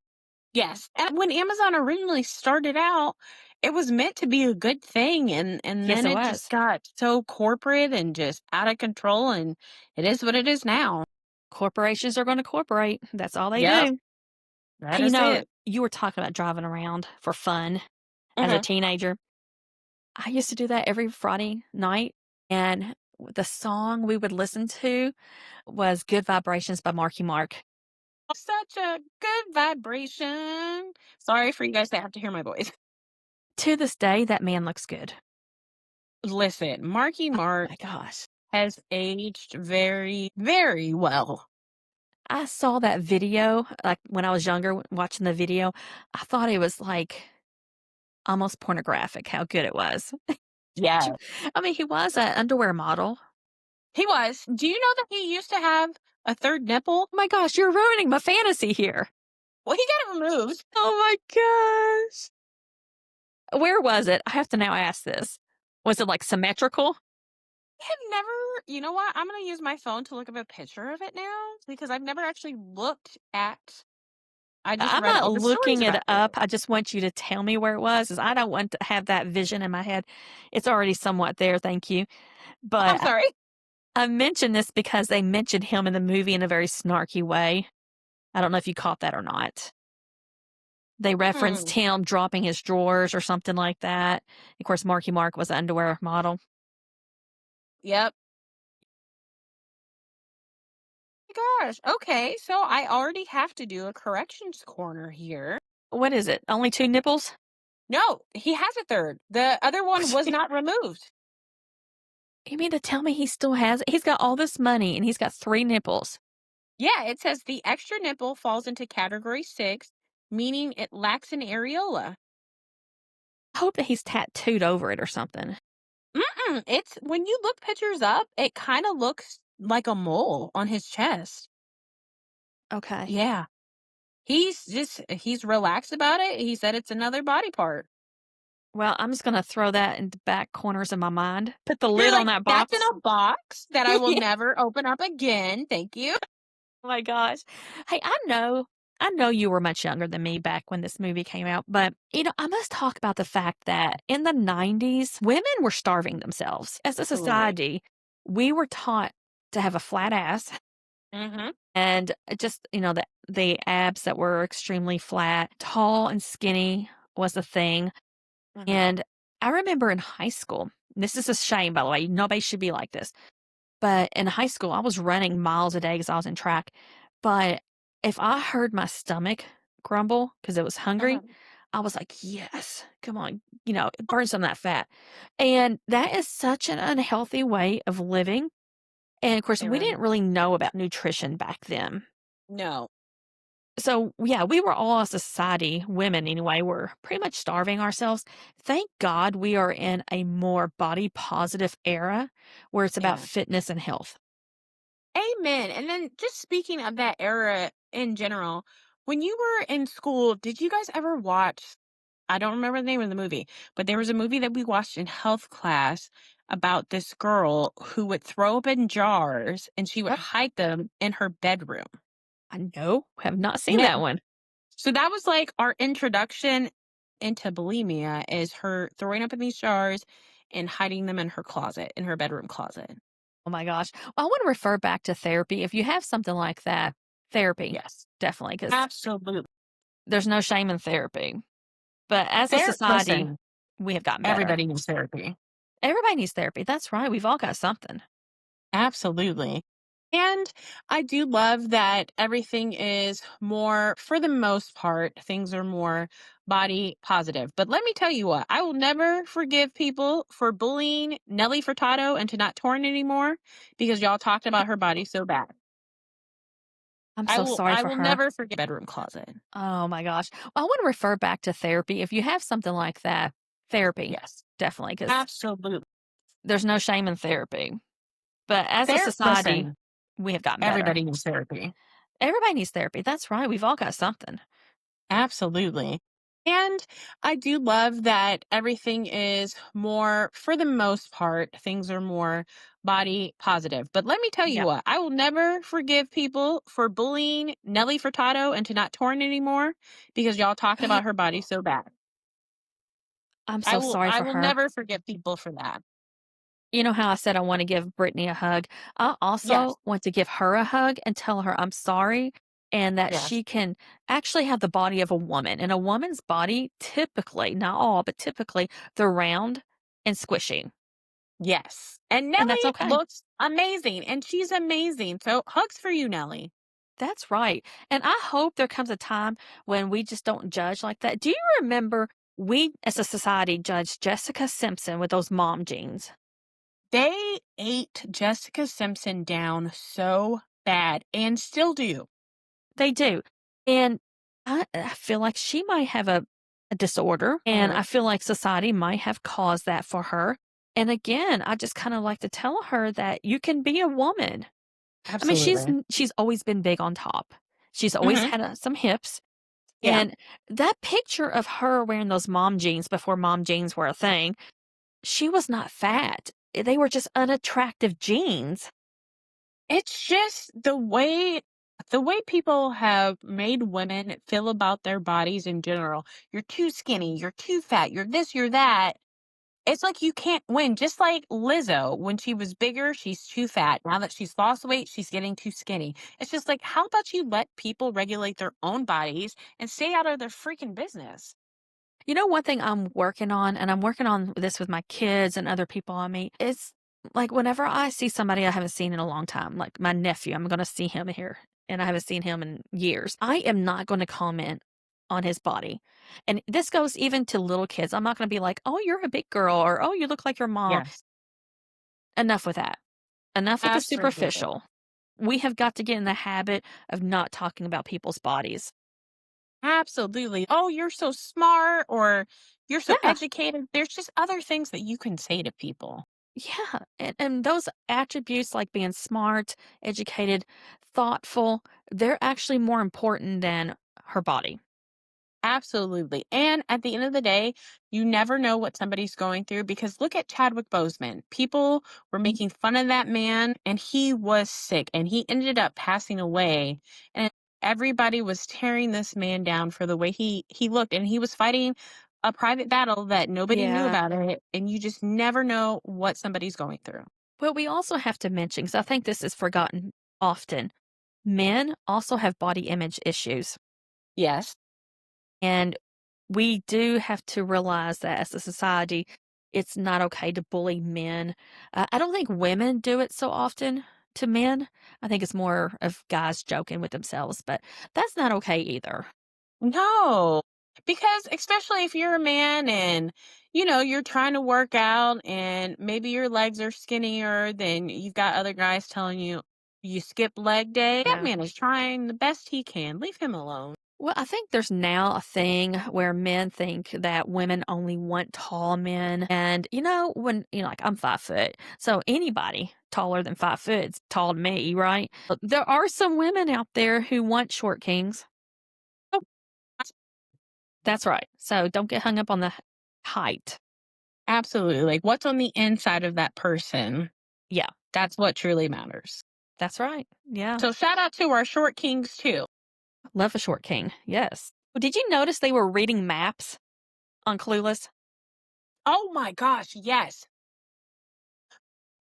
Yes, and when Amazon originally started out, it was meant to be a good thing, and Yes, then it it just was. got so corporate and just out of control, and it is what it is now. Corporations are going to corporate. That's all they Yep, do. that Hey, is it. you were talking about driving around for fun as a Mhm. teenager. I used to do that every Friday night, and the song we would listen to was Good Vibrations by Marky Mark. Such a good vibration. Sorry for you guys to have to hear my voice. To this day, that man looks good. Listen, Marky Mark My gosh. has aged very, very well. I saw that video, like, when I was younger, watching the video. I thought it was, like, almost pornographic how good it was. Yeah, I mean, he was an underwear model. he was. Do you know that he used to have a third nipple? Oh my gosh, you're ruining my fantasy here. Well, he got it removed. Oh my gosh. Where was it? I have to now ask this. Was it, like, symmetrical? Have never, you know what? I'm gonna use my phone to look up a picture of it now because I've never actually looked at. I just I'm read not all the stories looking it about up. it. I just want you to tell me where it was, 'cause I don't want to have that vision in my head. It's already somewhat there, thank you. I'm But sorry. I mentioned this because they mentioned him in the movie in a very snarky way. I don't know if you caught that or not. They referenced Hmm. him dropping his drawers or something like that. Of course, Marky Mark was an underwear model. Yep. My gosh. Okay, so I already have to do a corrections corner here. What is it? Only 2 nipples? No, he has a third. The other one was not removed. You mean to tell me he still has it? He's got all this money and he's got 3 nipples. Yeah, it says the extra nipple falls into category 6, meaning it lacks an areola. I hope that he's tattooed over it or something. Mm-mm. It's when you look pictures up, it kind of looks like a mole on his chest. Okay. Yeah. He's relaxed about it. He said it's another body part. Well, I'm just gonna throw that in the back corners of my mind. Put the You're lid on like, that "That's in box. a box that I will Yeah. never open up again. Thank you." Oh my gosh. Hey, I know you were much younger than me back when this movie came out, but I must talk about the fact that in the 90s, women were starving themselves. As a Absolutely. society, we were taught to have a flat ass Mhm. and just, the abs that were extremely flat, tall and skinny was a thing. Mhm. And I remember in high school, this is a shame, by the way, nobody should be like this. But in high school, I was running miles a day because I was in track. But if I heard my stomach grumble because it was hungry, Mhm. I was like, yes, come on, burn some of that fat. And that is such an unhealthy way of living. And of course, we Very didn't much. really know about nutrition back then. No. So, yeah, we were all a society, women anyway, were pretty much starving ourselves. Thank God we are in a more body positive era where it's about Yeah. fitness and health. Amen. And then just speaking of that era in general, when you were in school, did you guys ever watch, I don't remember the name of the movie, but there was a movie that we watched in health class about this girl who would throw up in jars and she would hide them in her bedroom. I know, have not seen Yeah. that one. So that was like our introduction into bulimia is her throwing up in these jars and hiding them in her closet, in her bedroom closet. Oh my gosh. Well, I wanna refer back to therapy. If you have something like that, therapy, Yes. definitely, because Absolutely. there's no shame in therapy. But as a There, society, listen, we have gotten better. everybody needs therapy. Everybody needs therapy. That's right. We've all got something. Absolutely. And I do love that everything is more, for the most part, things are more body positive. But let me tell you what, I will never forgive people for bullying Nelly Furtado into not touring anymore because y'all talked about her body so bad. I'm I so will sorry I for will her. never forget bedroom closet. Oh my gosh. Well, I want to refer back to therapy. If you have something like that, therapy, Yes. definitely, because Absolutely. there's no shame in therapy. But as a There society, listen, we have gotten better. everybody needs therapy. Everybody needs therapy. That's right. We've all got something. Absolutely. And I do love that everything is more, for the most part, things are more body positive. But let me tell you Yeah. what, I will never forgive people for bullying Nelly Furtado into not touring anymore because y'all talked about her body so bad. I'm I so will sorry I for will her. never forgive people for that. You know how I said I want to give Brittany a hug? I Yes. also want to give her a hug and tell her I'm sorry and that Yes. she can actually have the body of a woman. And a woman's body, typically, not all, but typically, they're round and squishy. Yes. And And that's Nelly okay. looks amazing and she's amazing. So hugs for you, Nelly. That's right. And I hope there comes a time when we just don't judge like that. Do you remember we as a society judged Jessica Simpson with those mom jeans? They ate Jessica Simpson down so bad and still do. They do. And I feel like she might have a disorder, and I feel like society might have caused that for her. And again, I just kind of like to tell her that you can be a woman. I mean, Absolutely. she's always been big on top. She's always Mhm. had some hips. Yeah. And that picture of her wearing those mom jeans before mom jeans were a thing, she was not fat. They were just unattractive jeans. It's just the way people have made women feel about their bodies in general. You're too skinny, you're too fat, you're this, you're that. It's like you can't win. Just like Lizzo, when she was bigger, she's too fat. Now that she's lost weight, she's getting too skinny. It's just like, how about you let people regulate their own bodies and stay out of their freaking business? You know, one thing I'm working on, and I'm working on this with my kids and other people I meet, is like whenever I see somebody I haven't seen in a long time, like my nephew, I'm going to see him here and I haven't seen him in years. I am not going to comment on his body. And this goes even to little kids. I'm not going to be like, oh, you're a big girl or oh, you look like your mom. Yes, Enough with that. Enough with the absolutely. superficial. We have got to get in the habit of not talking about people's bodies. Absolutely. Oh, you're so smart or you're so Yeah. educated. There's just other things that you can say to people. Yeah, and those attributes like being smart, educated, thoughtful, they're actually more important than her body. Absolutely. And at the end of the day, you never know what somebody's going through because look at Chadwick Boseman. People were making fun of that man and he was sick and he ended up passing away. And everybody was tearing this man down for the way he looked and he was fighting a private battle that nobody knew Yeah. about it and you just never know what somebody's going through. But we also have to mention, because I think this is forgotten often, men also have body image issues. Yes. And we do have to realize that as a society, it's not okay to bully men. I don't think women do it so often to men. I think it's more of guys joking with themselves, but that's not okay either. No, because especially if you're a man and you're trying to work out and maybe your legs are skinnier than you've got other guys telling you you skip leg day. That Yeah. man is trying the best he can. Leave him alone. Well, I think there's now a thing where men think that women only want tall men. And, like I'm 5 foot. So anybody taller than 5 foot is tall to me, right? But there are some women out there who want short kings. Oh, That's right. So don't get hung up on the height. absolutely. Like what's on the inside of that person? Yeah, That's what truly matters. that's right. Yeah. So shout out to our short kings too. Love a short king. Yes. Well, did you notice they were reading maps on Clueless? Oh my gosh, yes.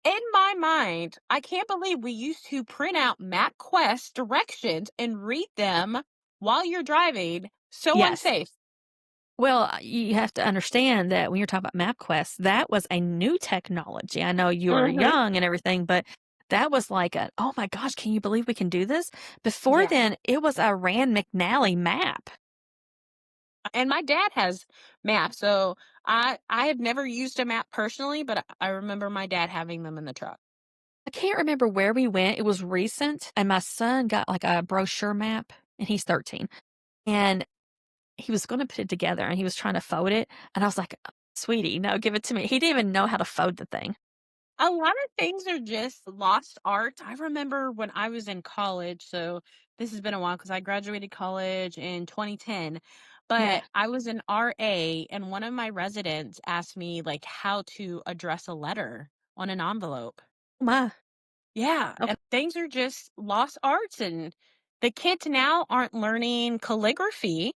In my mind, I can't believe we used to print out MapQuest directions and read them while you're driving. So Yes. unsafe. Well, you have to understand that when you're talking about MapQuest, that was a new technology. I know you are Mhm. young and everything, but That was like a, "Oh my gosh, can you believe we can do this?" Before Yeah. then, it was a Rand McNally map. And my dad has maps, so I have never used a map personally, but I remember my dad having them in the truck. I can't remember where we went, it was recent, and my son got, like, a brochure map, and he's 13, and he was gonna put it together, and he was trying to fold it, and I was like, "Sweetie, no, give it to me." He didn't even know how to fold the thing. A lot of things are just lost art. I remember when I was in college, so this has been a while because I graduated college in 2010, Yeah. but I was an RA and one of my residents asked me like how to address a letter on an envelope. Oh my. Yeah, Okay. and things are just lost arts and the kids now aren't learning calligraphy.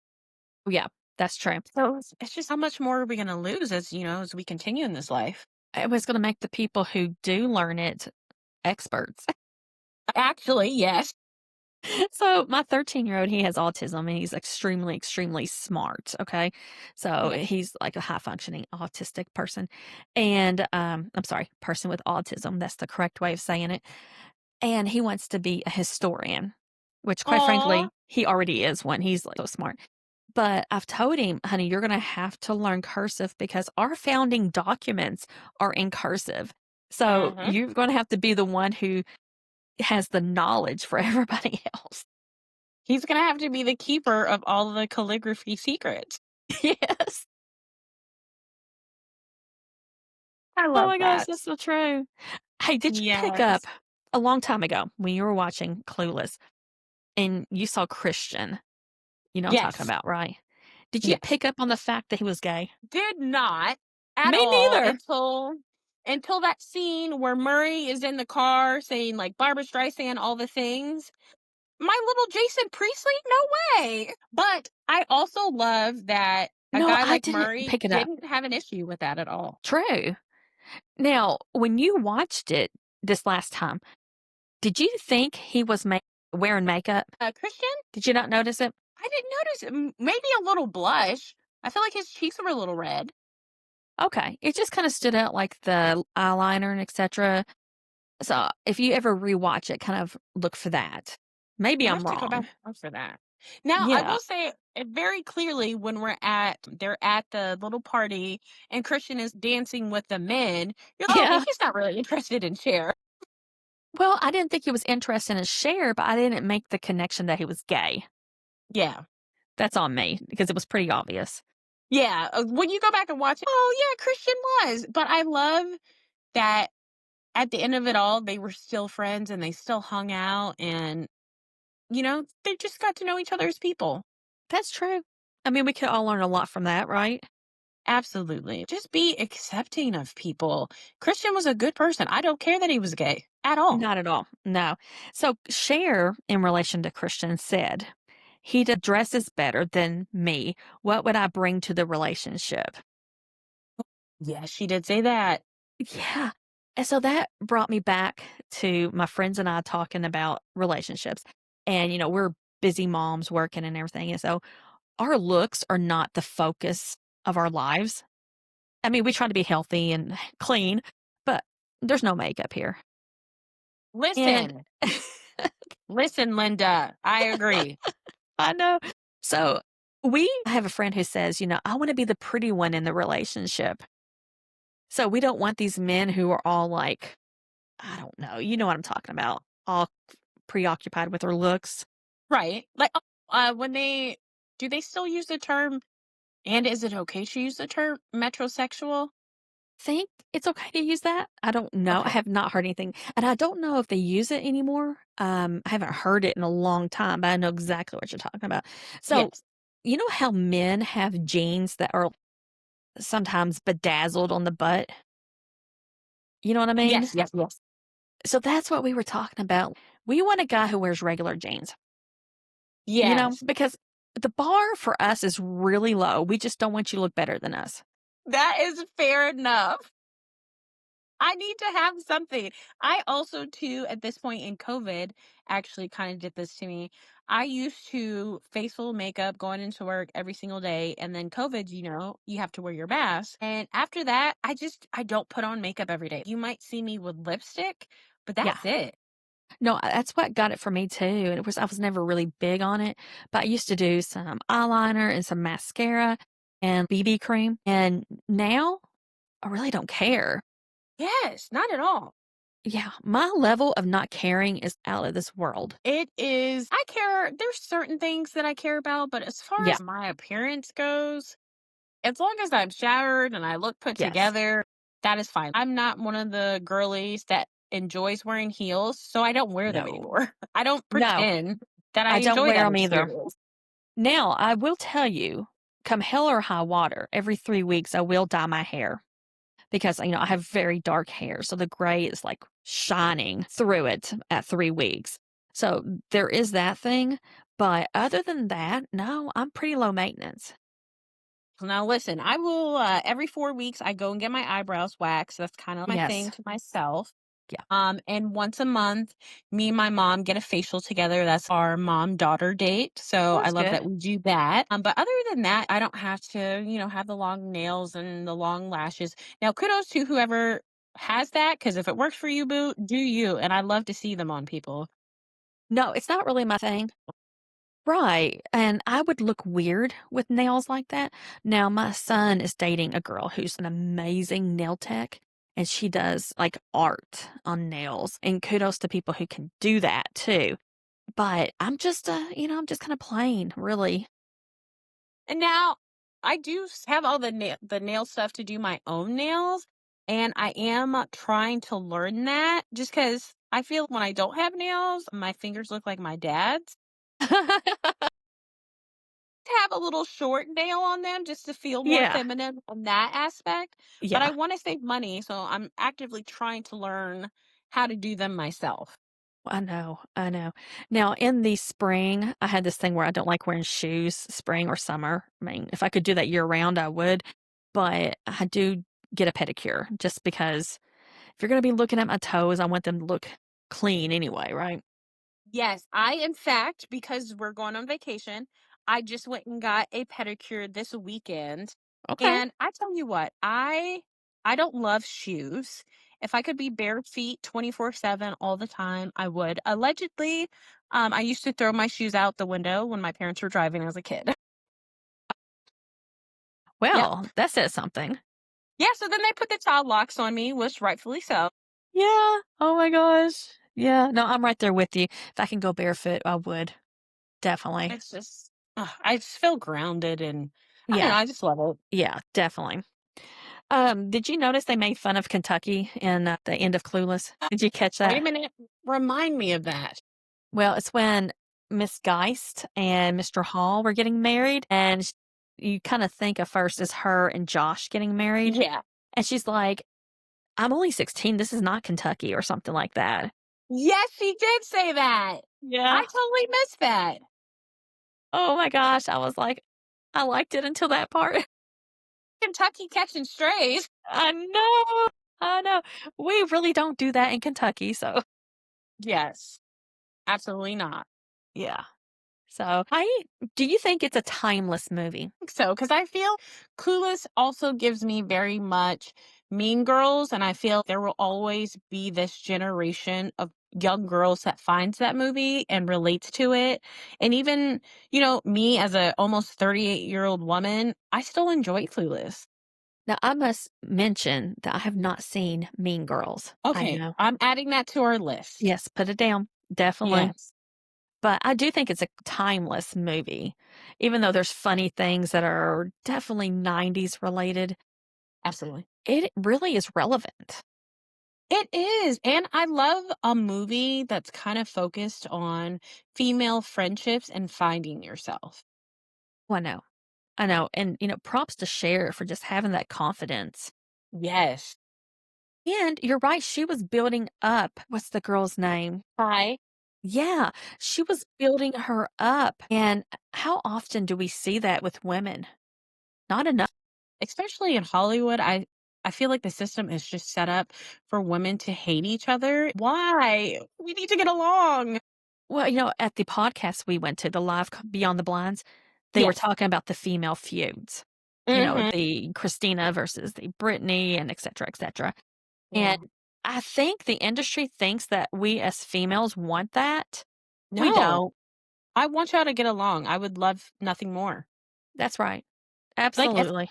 Yeah, that's true. So it's just how much more are we going to lose as, as we continue in this life? It was gonna make the people who do learn it experts. Actually, yes. So my 13-year-old, he has autism and he's extremely, extremely smart. Okay. So Yes. he's like a high functioning autistic person. And I'm sorry, person with autism. That's the correct way of saying it. And he wants to be a historian, which quite Aw. frankly, he already is one. He's like so smart. But I've told him, honey, you're going to have to learn cursive because our founding documents are in cursive. So Uh-huh. you're going to have to be the one who has the knowledge for everybody else. He's gonna have to be the keeper of all the calligraphy secrets. Yes. I Oh love my gosh, that. that's so true. Hey, did you pick up Yes. a long time ago when you were watching Clueless and you saw Christian? You know what I'm talking Yes. about, right? Did you Yes. pick up on the fact that he was gay? Did not at Me all neither. until that scene where Murray is in the car saying like Barbara Streisand, all the things. My little Jason Priestley? No way. But I also love that a No, guy I like didn't Murray pick it up. didn't have an issue with that at all. True. Now, when you watched it this last time, did you think he was wearing makeup? Christian? Did you not notice it? I didn't notice it. Maybe a little blush. I feel like his cheeks were a little red. Okay. It just kind of stood out like the eyeliner and etc. So if you ever rewatch it, kind of look for that. Maybe I I'm have to go back wrong. and look for that. Now, I Yeah. will say very clearly when they're at the little party and Christian is dancing with the men, you're like, oh, okay, Yeah. he's not really interested in Cher. Well, I didn't think he was interested in Cher, but I didn't make the connection that he was gay. Yeah. That's on me because it was pretty obvious. Yeah. When you go back and watch it, oh, yeah, Christian was. But I love that at the end of it all, they were still friends and they still hung out and, they just got to know each other as people. That's true. I mean, we could all learn a lot from that, right? Absolutely. Just be accepting of people. Christian was a good person. I don't care that he was gay at all. Not at all. No. So Cher, in relation to Christian, said, he dresses better than me. What would I bring to the relationship? Yes, she did say that. Yeah. And so that brought me back to my friends and I talking about relationships. And, we're busy moms working and everything. And so our looks are not the focus of our lives. I mean, we try to be healthy and clean, but there's no makeup here. And Listen, listen, Linda. I agree. I know. So we have a friend who says, I want to be the pretty one in the relationship. So we don't want these men who are all like, I don't know, you know what I'm talking about, all preoccupied with their looks. Right. Like, when do they still use the term, and is it okay to use the term metrosexual? Think it's okay to use that? I don't know. I Okay. have not heard anything. And I don't know if they use it anymore. I haven't heard it in a long time, but I know exactly what you're talking about. So, Yes. you know how men have jeans that are sometimes bedazzled on the butt? You know what I mean? Yes, yes, yes. So that's what we were talking about. We want a guy who wears regular jeans, Yes. because the bar for us is really low. We just don't want you to look better than us. That is fair enough. I need to have something. I also too, at this point in COVID, actually kind of did this to me. I used to face full of makeup going into work every single day. And then COVID, you have to wear your mask. And after that, I don't put on makeup every day. You might see me with lipstick, but Yeah. that's it. No, that's what got it for me too, and it was I was never really big on it, but I used to do some eyeliner and some mascara and BB cream, and now I really don't care. Yes, not at all. Yeah, my level of not caring is out of this world. It is I care there's certain things that I care about, but as far Yeah, as my appearance goes, as long as I'm showered and I look put yes. together, that is fine. I'm not one of the girlies that enjoys wearing heels, so I don't wear them No. anymore. I don't No, pretend that I I don't enjoy wear that them either. experience. Now, I will tell you, come hell or high water, every 3 weeks, I will dye my hair because, I have very dark hair, so the gray is, like, shining through it at 3 weeks. So, there is that thing, but other than that, no, I'm pretty low maintenance. Now listen, I will every 4 weeks I go and get my eyebrows waxed. That's kind of my Yes. thing to myself. Yeah. And once a month, me and my mom get a facial together. That's our mom-daughter date. So Well, I that's love good. that we do that. But other than that, I don't have to, have the long nails and the long lashes. Now, kudos to whoever has that, because if it works for you, boo, do you. And I love to see them on people. No, it's not really my thing. Right, and I would look weird with nails like that. Now, my son is dating a girl who's an amazing nail tech, and she does, like, art on nails, and kudos to people who can do that too. But I'm just, I'm just kinda plain, really. And now I do have all the nail stuff to do my own nails, and I am trying to learn that just because I feel when I don't have nails, my fingers look like my dad's. Have a little short nail on them just to feel more Yeah, feminine on that aspect, but I yeah. wanna save money, so I'm actively trying to learn how to do them myself. I know, I know. Now, in the spring, I had this thing where I don't like wearing shoes, spring or summer. I mean, if I could do that year round, I would, but I do get a pedicure just because if you're gonna be looking at my toes, I want them to look clean anyway, right? Yes, I in fact, because we're going on vacation, I just went and got a pedicure this weekend. Okay. And I tell you what, I don't love shoes. If I could be bare feet 24/7 all the time, I would. Allegedly, I used to throw my shoes out the window when my parents were driving as a kid. Yep. Well, that says something. Yeah, so then they put the child locks on me, which rightfully so. Yeah. Oh my gosh. Yeah. No, I'm right there with you. If I can go barefoot, I would. Definitely. It's just I just feel grounded and I don't know, Yeah. I just love it. Yeah, definitely. Did you notice they made fun of Kentucky in the end of Clueless? Did you catch Wait a that? minute. Remind me of that. Well, it's when Miss Geist and Mr. Hall were getting married, and you kind of think at first it's her and Josh getting married. Yeah. And she's like, I'm only 16. This is not Kentucky or something like that. Yes, she did say that. Yeah. I totally missed that. Oh my gosh. I was like, I liked it until that part. Kentucky catching strays. I know. I know. We really don't do that in Kentucky. So, Yes, absolutely not. yeah. So, do you think it's a timeless movie? Think so, because I feel Clueless also gives me very much Mean Girls, and I feel there will always be this generation of young girls that finds that movie and relates to it. And even, me as a almost 38-year-old woman, I still enjoy Clueless. Now, I must mention that I have not seen Mean Girls. I Okay, know. I'm adding that to our list. Yes, put it down. Definitely. Yes, But I do think it's a timeless movie. Even though there's funny things that are definitely 90s related, absolutely. it really is relevant. It is, and I love a movie that's kind of focused on female friendships and finding yourself. Oh, I know. I know. And, props to Cher for just having that confidence. Yes. And you're right. She was building up. What's the girl's name? Hi. Yeah, she was building her up. And how often do we see that with women? Not enough. Especially in Hollywood, I feel like the system is just set up for women to hate each other. Why? We need to get along. Well, at the podcast we went to, the live Beyond the Blinds, they were Yes. talking about the female feuds. Mhm. The Christina versus the Britney and et cetera, et cetera. And Yeah. I think the industry thinks that we as females want that. We No, don't. I want y'all to get along. I would love nothing more. That's right. Like, if Absolutely.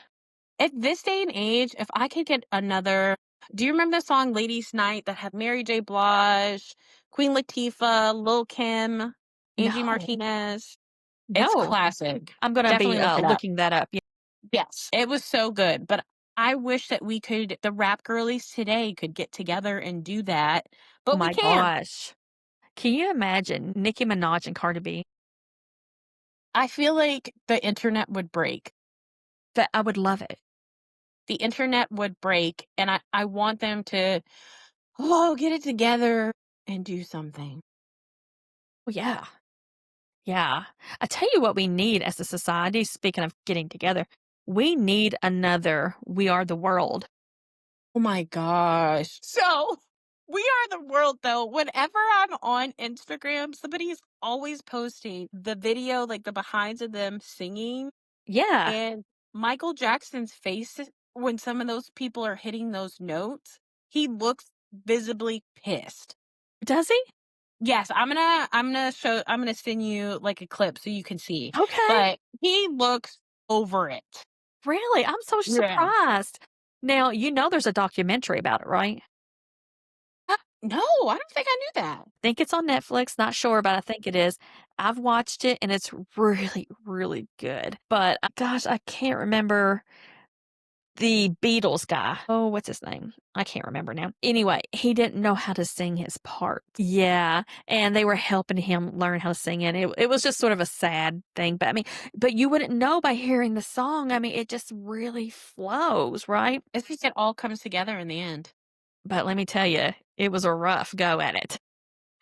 at this day and age, if I could get another, do you remember the song Ladies Night that had Mary J. Blige, Queen Latifah, Lil Kim, Angie No. Martinez? It's No. classic. I'm gonna be, Definitely look it up. looking that up. Yeah. Yes, it was so good, but I wish that we could the rap girlies today could get together and do that, Oh but we my can't. gosh. Can you imagine Nicki Minaj and Cardi B? I feel like the internet would break. That I would love it. The internet would break, and I want them to, oh, get it together and do something. Well, yeah. Yeah. I tell you what we need as a society, speaking of getting together, we need another We Are the World. Oh my gosh. So, we are the world though. Whenever I'm on Instagram, somebody's always posting the video, like the behinds of them singing. Yeah. And Michael Jackson's face when some of those people are hitting those notes, he looks visibly pissed. Does he? Yes, I'm gonna send you like a clip so you can see. Okay. But he looks over it. Really? I'm so Yeah. surprised. Now, you know there's a documentary about it, right? No, I don't think I knew that. Think it's on Netflix, not sure, but I think it is. I've watched it and it's really, really good. But gosh, I can't remember the Beatles guy. Oh, what's his name? I can't remember now. Anyway, he didn't know how to sing his part. Yeah, and they were helping him learn how to sing it. It was just sort of a sad thing, but I mean, but you wouldn't know by hearing the song. I mean, it just really flows, right? I think it all comes together in the end. But let me tell you, it was a rough go at it.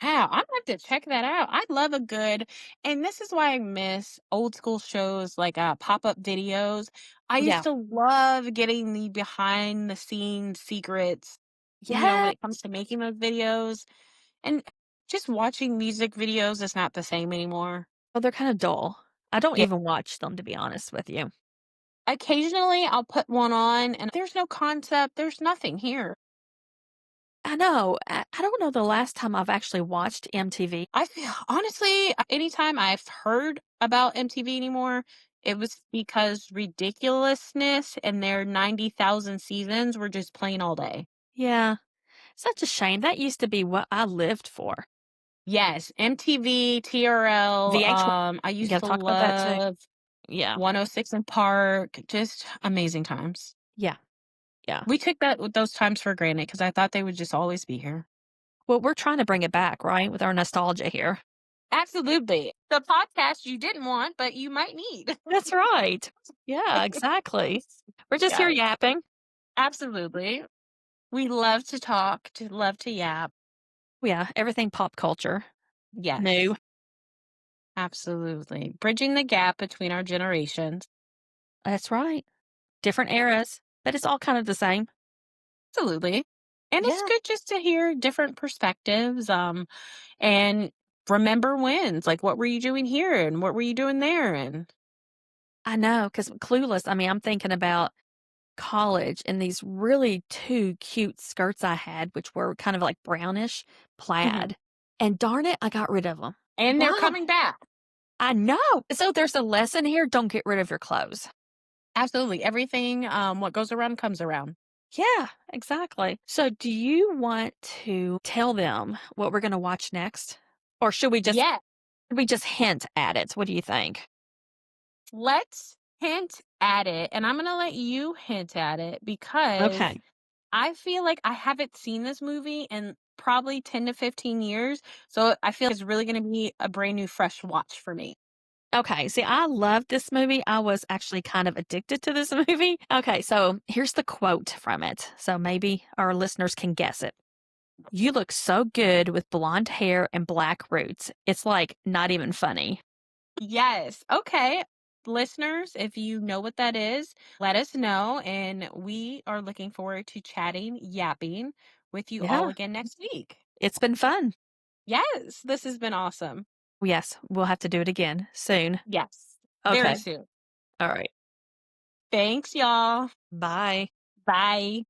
Wow, I'm gonna have to check that out. I love a good, and this is why I miss old school shows like pop-up videos. I used Yeah. to love getting the behind the scenes secrets, when Yeah. it comes to making those videos. And just watching music videos is not the same anymore. Well, they're kind of dull. I don't Yeah. even watch them, to be honest with you. Occasionally I'll put one on and there's no concept, there's nothing here. I know. I don't know the last time I've actually watched MTV. I feel honestly, anytime I've heard about MTV anymore, it was because ridiculousness and their 90,000 seasons were just playing all day. Yeah. Such a shame. That used to be what I lived for. Yes, MTV, TRL, VH1, I we used gotta to talk about that too. love Yeah. 106 in Park, just amazing times. Yeah. Yeah. We took those times for granted because I thought they would just always be here. Well, we're trying to bring it back, right? With our nostalgia here. Absolutely. The podcast you didn't want, but you might need. That's right. Yeah, exactly. We're just here Yes, yapping. absolutely. We love to talk, to love to yap. Yeah, everything pop culture. New. Yes, absolutely. Bridging the gap between our generations. That's right. Different eras, but it's all kind of the same. Absolutely. And it's Yeah, good just to hear different perspectives, and remember wins. Like, what were you doing here and what were you doing there? And I know. Because Clueless, I mean, I'm thinking about college and these really 2 cute skirts I had, which were kind of like brownish Mhm. plaid. And darn it, I got rid of them. And they're Why? coming back. I know. So there's a lesson here, don't get rid of your clothes. Absolutely. Everything, what goes around comes around. Yeah, exactly. So do you want to tell them what we're gonna watch next? Or Yeah. should we just hint at it? What do you think? Let's hint at it, and I'm gonna let you hint at it because Okay. I feel like I haven't seen this movie in probably 10 to 15 years, so I feel it's really gonna be a brand new fresh watch for me. Okay. See, I love this movie. I was actually kind of addicted to this movie. Okay, so here's the quote from it. So maybe our listeners can guess it. You look so good with blonde hair and black roots. It's like not even funny. Yes, okay. Listeners, if you know what that is, let us know, and we are looking forward to chatting, yapping with you all Yeah, again next week. it's been fun. Yes, this has been awesome. Yes, we'll have to do it again soon. Yes, very Okay. soon. All right. Thanks, y'all. Bye. Bye.